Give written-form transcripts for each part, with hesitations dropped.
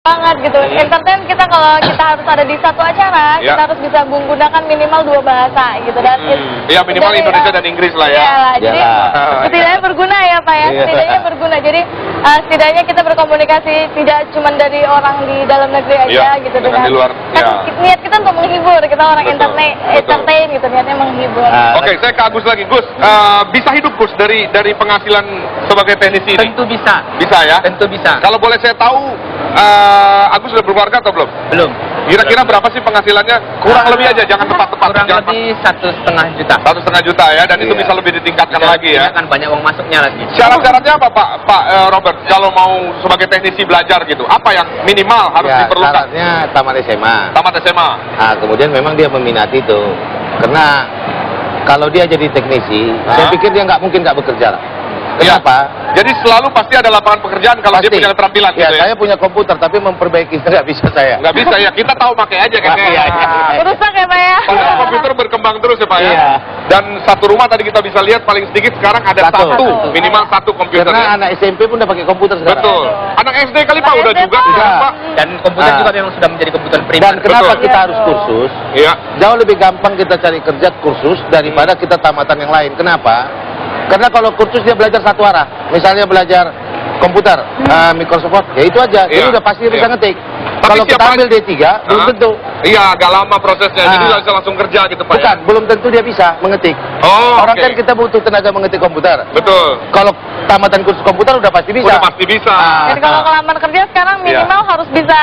banget gitu. Entertain kita kalau kita harus ada di satu acara, kita harus bisa menggunakan minimal 2 bahasa gitu dan ya minimal dari, Indonesia dan Inggris lah ya. Iyalah, jadi setidaknya berguna ya Pak ya, setidaknya berguna. Jadi setidaknya kita berkomunikasi tidak cuma dari orang di dalam negeri aja gitu dengan di luar. Niat kita untuk menghibur, kita orang entertain gitu, niatnya menghibur. Oke, saya ke Agus lagi. Gus, bisa hidup Gus dari penghasilan sebagai teknisi ini? Tentu bisa. Bisa ya? Tentu bisa. Kalau boleh saya tahu, Agus sudah berkeluarga atau belum? Belum. Kira-kira berapa sih penghasilannya? Kurang lebih aja, jangan tepat-tepat. Kurang lebih 1,5 juta. 1,5 juta ya, dan itu bisa lebih ditingkatkan lagi ya. Kan banyak uang masuknya lagi. Syarat-syaratnya apa Pak Robert? Kalau mau sebagai teknisi belajar gitu, apa yang minimal harus diperlukan? Syaratnya tamat SMA. Tamat SMA. Nah, kemudian memang dia meminati itu, karena kalau dia jadi teknisi, saya pikir dia mungkin nggak bekerja lah. Kenapa? Jadi selalu pasti ada lapangan pekerjaan kalau dia punya keterampilan gitu ya? Saya punya komputer, tapi memperbaiki nggak bisa saya. Nggak bisa ya, kita tahu pakai aja kan ya? Rusak ya Pak ya? Padahal komputer berkembang terus ya Pak ya? Dan satu rumah tadi kita bisa lihat paling sedikit sekarang ada satu, minimal satu komputer. Karena anak SMP pun udah pakai komputer sekarang. Betul. Anak SD kali Pak udah juga. Dan komputer juga memang sudah menjadi komputer primer. Dan kenapa kita harus kursus? Jauh lebih gampang kita cari kerja kursus daripada kita tamatan yang lain. Kenapa? Karena kalau kursus dia belajar satu arah, misalnya belajar komputer, Microsoft Word, ya itu aja, jadi udah pasti bisa ngetik. Kalau kita ambil D3, belum tentu. Iya, agak lama prosesnya, jadi nggak bisa langsung kerja gitu Pak. Bukan, belum tentu dia bisa mengetik. Orang kan kita butuh tenaga mengetik komputer. Betul. Kalau tamatan kursus komputer udah pasti bisa. Udah pasti bisa. Dan kalau kelamar kerja sekarang minimal harus bisa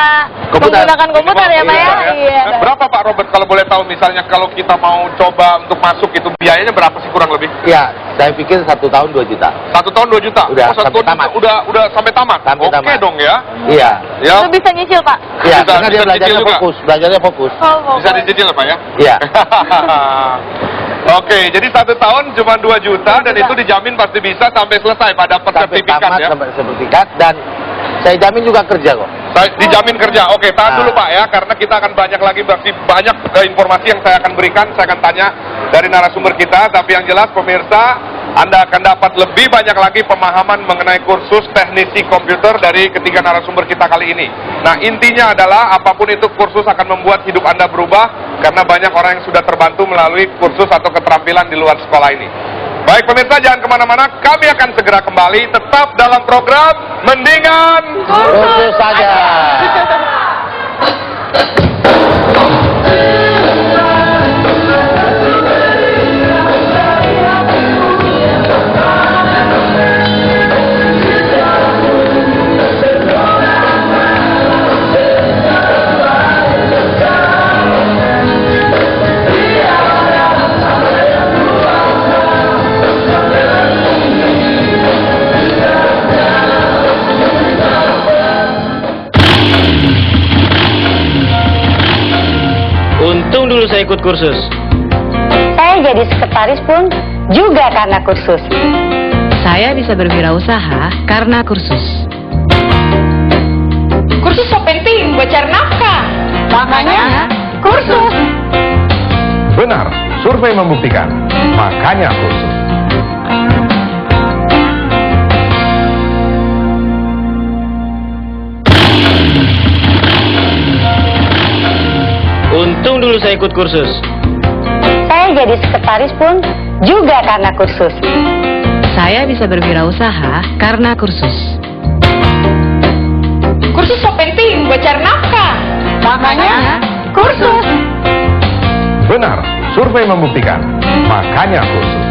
menggunakan komputer ya Pak ya? Iya. Berapa Pak Robert kalau boleh tahu misalnya kalau kita mau coba untuk masuk itu biayanya berapa sih kurang lebih? Ya, saya pikir 1 tahun 2 juta. 1 tahun 2 juta? Udah sampai tamat. Udah sampai tamat? Oke dong ya? Iya. Itu bisa nyicil Pak? Iya, karena dia belajarnya fokus. Bisa dicicil Pak ya? Iya. Oke, jadi 1 tahun cuma 2 juta dan itu dijamin pasti bisa sampai selesai Pak, dapat sertifikat ya? Sampai sertifikat dan saya jamin juga kerja kok. Dijamin kerja. Oke, tahan dulu Pak ya, karena kita akan banyak lagi banyak informasi yang saya akan berikan, saya akan tanya dari narasumber kita, tapi yang jelas pemirsa, Anda akan dapat lebih banyak lagi pemahaman mengenai kursus teknisi komputer dari ketiga narasumber kita kali ini. Nah, intinya adalah apapun itu kursus akan membuat hidup Anda berubah karena banyak orang yang sudah terbantu melalui kursus atau keterampilan di luar sekolah ini. Baik pemirsa, jangan kemana-mana, kami akan segera kembali tetap dalam program Mendingan Kursus saja. Untung dulu saya ikut kursus. Saya jadi sekretaris pun juga karena kursus. Saya bisa berwirausaha karena kursus. Kursus so penting buat cari nafkah. Makanya kursus. Benar, survei membuktikan. Makanya kursus. Untung dulu saya ikut kursus. Saya jadi sekretaris pun juga karena kursus. Saya bisa berwirausaha karena kursus. Kursus so penting buat cari nafkah. Makanya kursus. Benar, survei membuktikan. Makanya kursus.